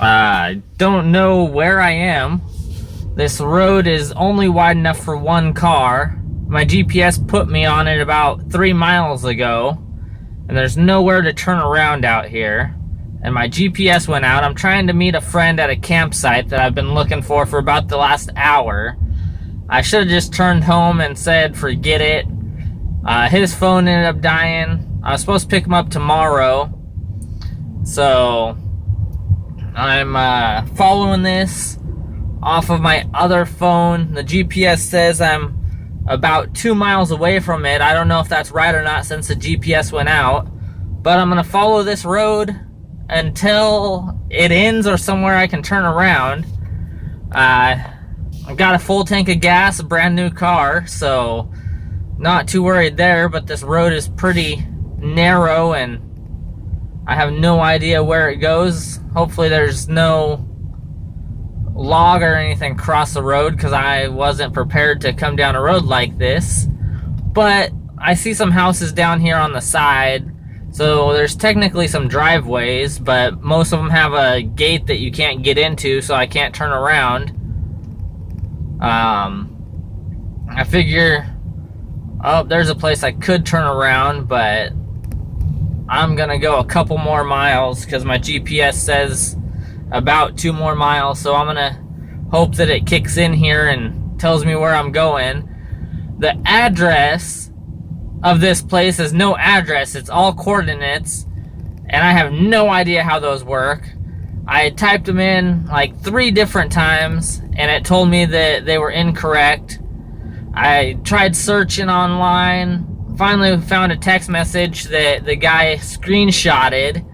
I don't know where I am. This road is only wide enough for one car. My GPS put me on it about 3 miles ago, and there's nowhere to turn around out here. And my GPS went out. I'm trying to meet a friend at a campsite that I've been looking for about the last hour. I should have just turned home and said forget it. His phone ended up dying. I was supposed to pick him up tomorrow. So I'm following this off of my other phone. The GPS says I'm about 2 miles away from it. I don't know if that's right or not since the GPS went out. But I'm going to follow this road until it ends or somewhere I can turn around. I've got a full tank of gas, a brand new car, so not too worried there, but this road is pretty narrow and I have no idea where it goes. Hopefully there's no log or anything across the road because I wasn't prepared to come down a road like this. But I see some houses down here on the side, so there's technically some driveways, but most of them have a gate that you can't get into, so I can't turn around. I figure, oh, there's a place I could turn around, but I'm gonna go a couple more miles because my GPS says about 2 more miles, so I'm gonna hope that it kicks in here and tells me where I'm going. The address of this place is no address, it's all coordinates, and I have no idea how those work. I typed them in like 3 different times and it told me that they were incorrect. I tried searching online, finally found a text message that the guy screenshotted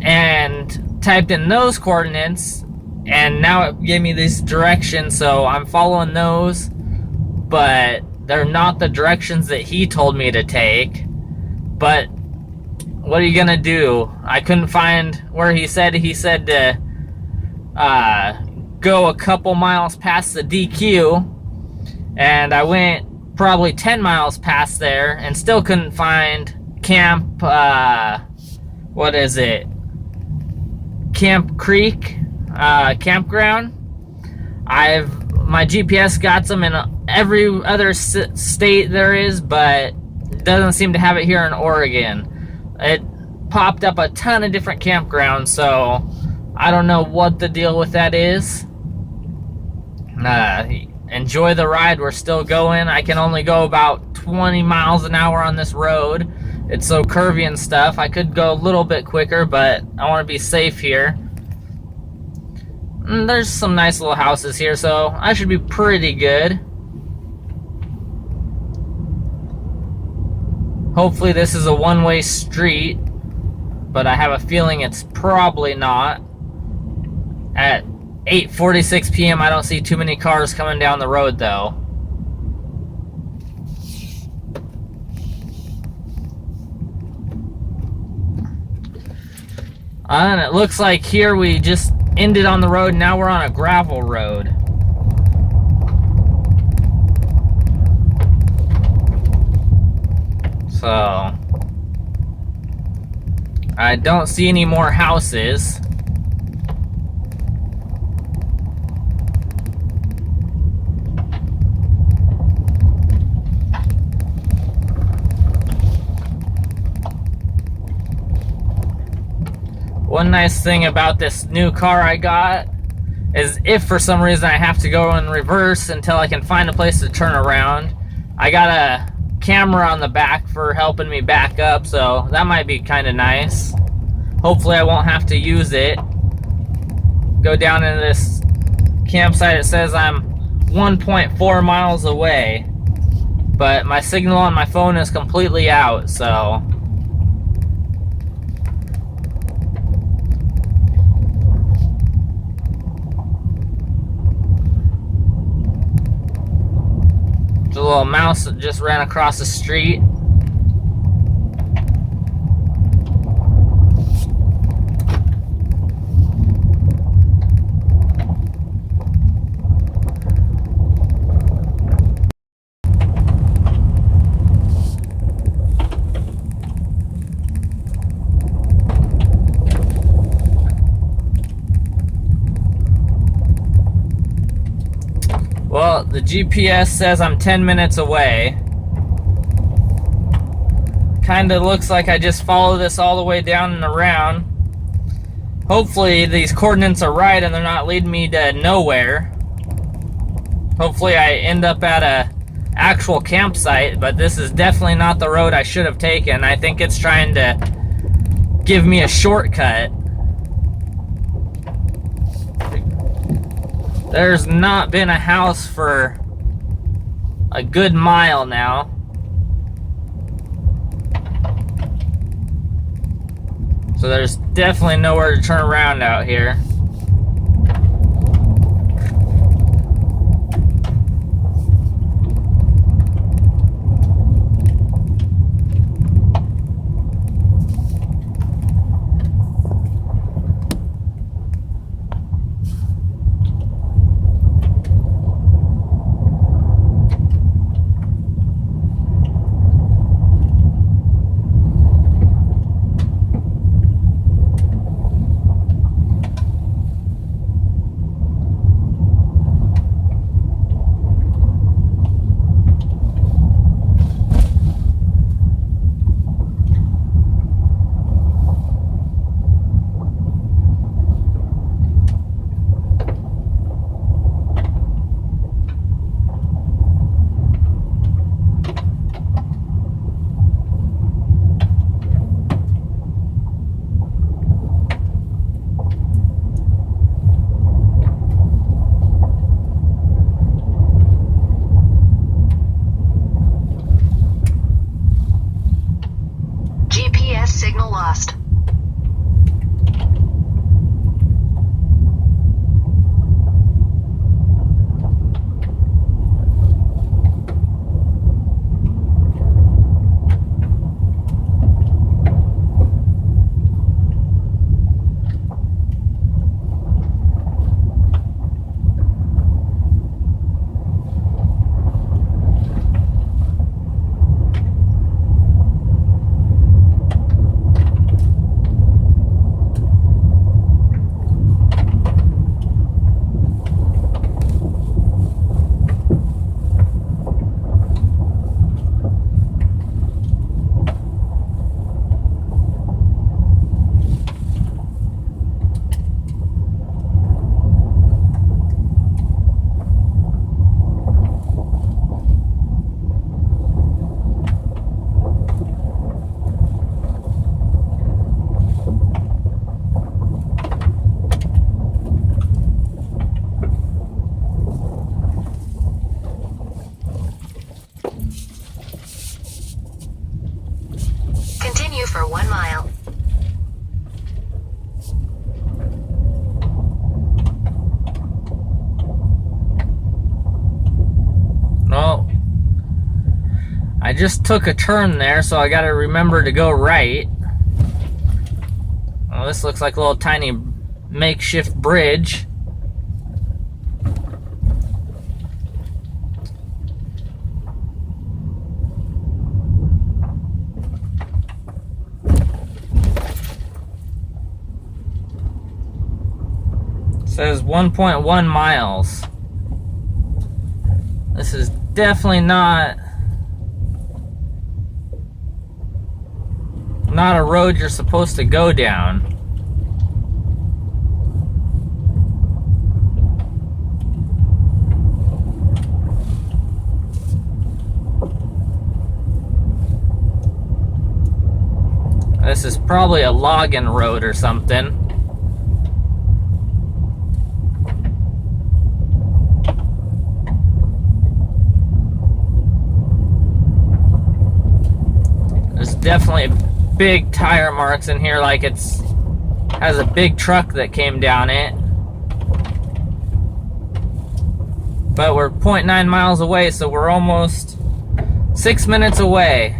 and typed in those coordinates, and now it gave me these directions, so I'm following those, but they're not the directions that he told me to take. But what are you gonna do? I couldn't find where he said to go a couple miles past the DQ, and I went probably 10 miles past there and still couldn't find Camp, what is it? Camp Creek, campground. My GPS got them in every other state there is, but it doesn't seem to have it here in Oregon. It popped up a ton of different campgrounds, so I don't know what the deal with that is. Enjoy the ride, we're still going. I can only go about 20 miles an hour on this road. It's so curvy and stuff. I could go a little bit quicker, but I want to be safe here. There's some nice little houses here, so I should be pretty good. Hopefully this is a one-way street, but I have a feeling it's probably not. At 8:46 p.m. I don't see too many cars coming down the road though. And it looks like here we just ended on the road, now we're on a gravel road. So I don't see any more houses. One nice thing about this new car I got is if for some reason I have to go in reverse until I can find a place to turn around, I got a camera on the back for helping me back up, so that might be kind of nice. Hopefully I won't have to use it. Go down into this campsite, it says I'm 1.4 miles away, but my signal on my phone is completely out, so there's a little mouse that just ran across the street. Well, the GPS says I'm 10 minutes away. Kinda looks like I just follow this all the way down and around. Hopefully these coordinates are right and they're not leading me to nowhere. Hopefully I end up at a actual campsite, but this is definitely not the road I should have taken. I think it's trying to give me a shortcut. There's not been a house for a good mile now. So there's definitely nowhere to turn around out here. GPS signal lost. Continue for 1 mile. Well, I just took a turn there, so I gotta remember to go right. Well, this looks like a little tiny makeshift bridge. Says 1.1 miles. This is definitely not a road you're supposed to go down. This is probably a logging road or something. There's definitely big tire marks in here, like it's has a big truck that came down it. But we're 0.9 miles away, so we're almost 6 minutes away.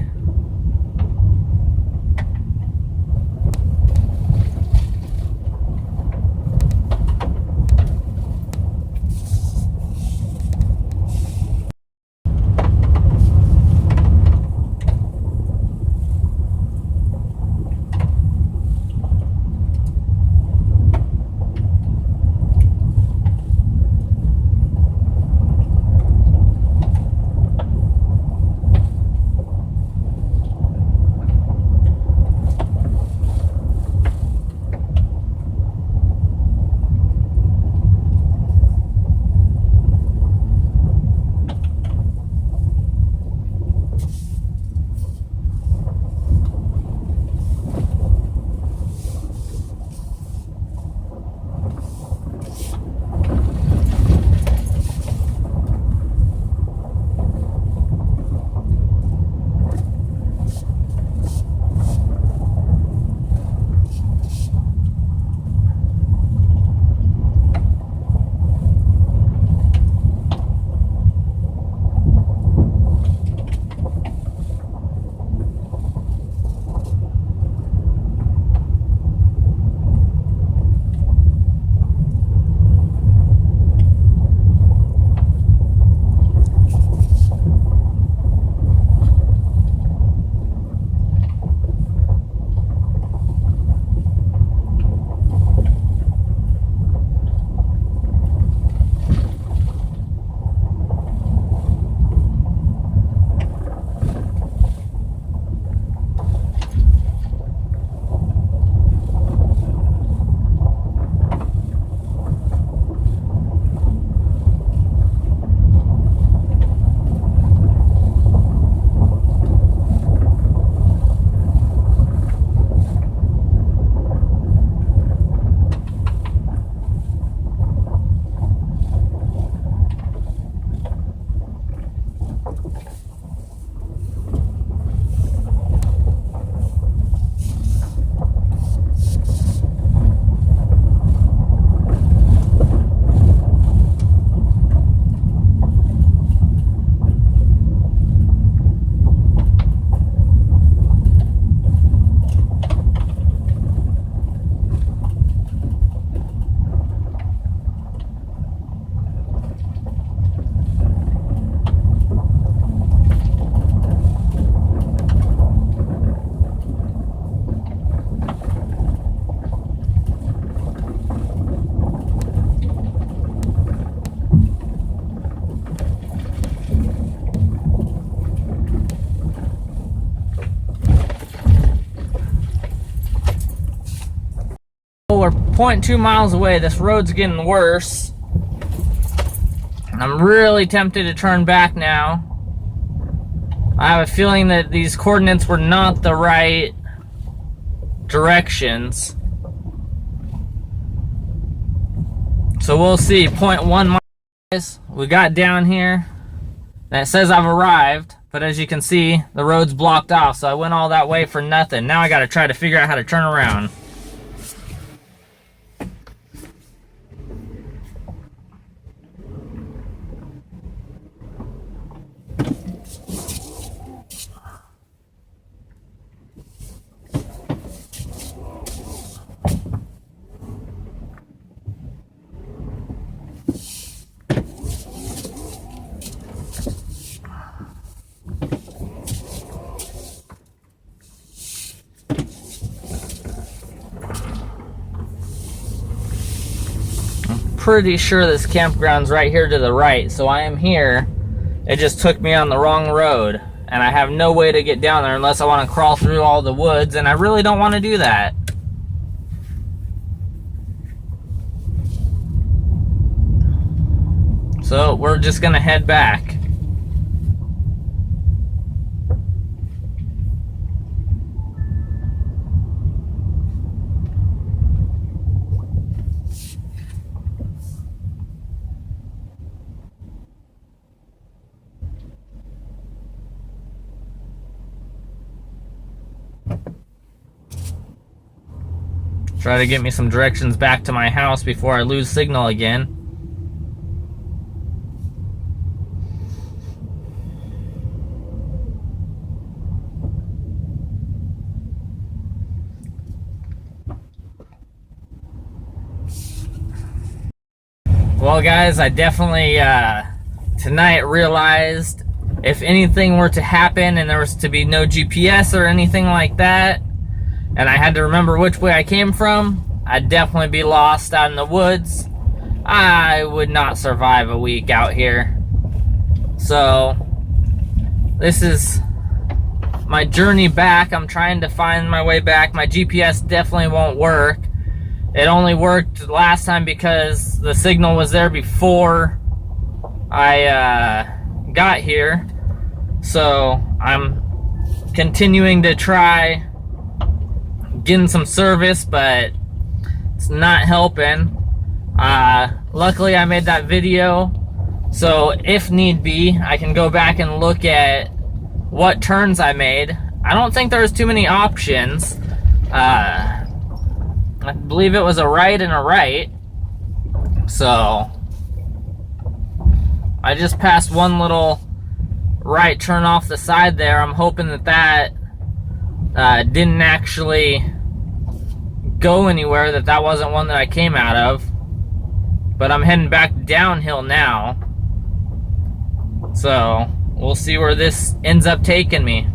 we're 0.2 miles away. This road's getting worse. And I'm really tempted to turn back now. I have a feeling that these coordinates were not the right directions. So we'll see. 0.1 miles. We got down here. And it says I've arrived. But as you can see, the road's blocked off. So I went all that way for nothing. Now I got to try to figure out how to turn around. Pretty sure this campground's right here to the right, so I am here. It just took me on the wrong road, and I have no way to get down there unless I want to crawl through all the woods, and I really don't want to do that. So we're just gonna head back. Try to get me some directions back to my house before I lose signal again. Well guys, I definitely tonight realized if anything were to happen and there was to be no GPS or anything like that, and I had to remember which way I came from, I'd definitely be lost out in the woods. I would not survive a week out here. So, this is my journey back. I'm trying to find my way back. My GPS definitely won't work. It only worked last time because the signal was there before I got here. So, I'm continuing to try getting some service, but it's not helping. Luckily I made that video, so if need be I can go back and look at what turns I made. I don't think there was too many options. I believe it was a right and a right, so I just passed one little right turn off the side there. I'm hoping that didn't actually go anywhere, that wasn't one that I came out of. But I'm heading back downhill now, so we'll see where this ends up taking me.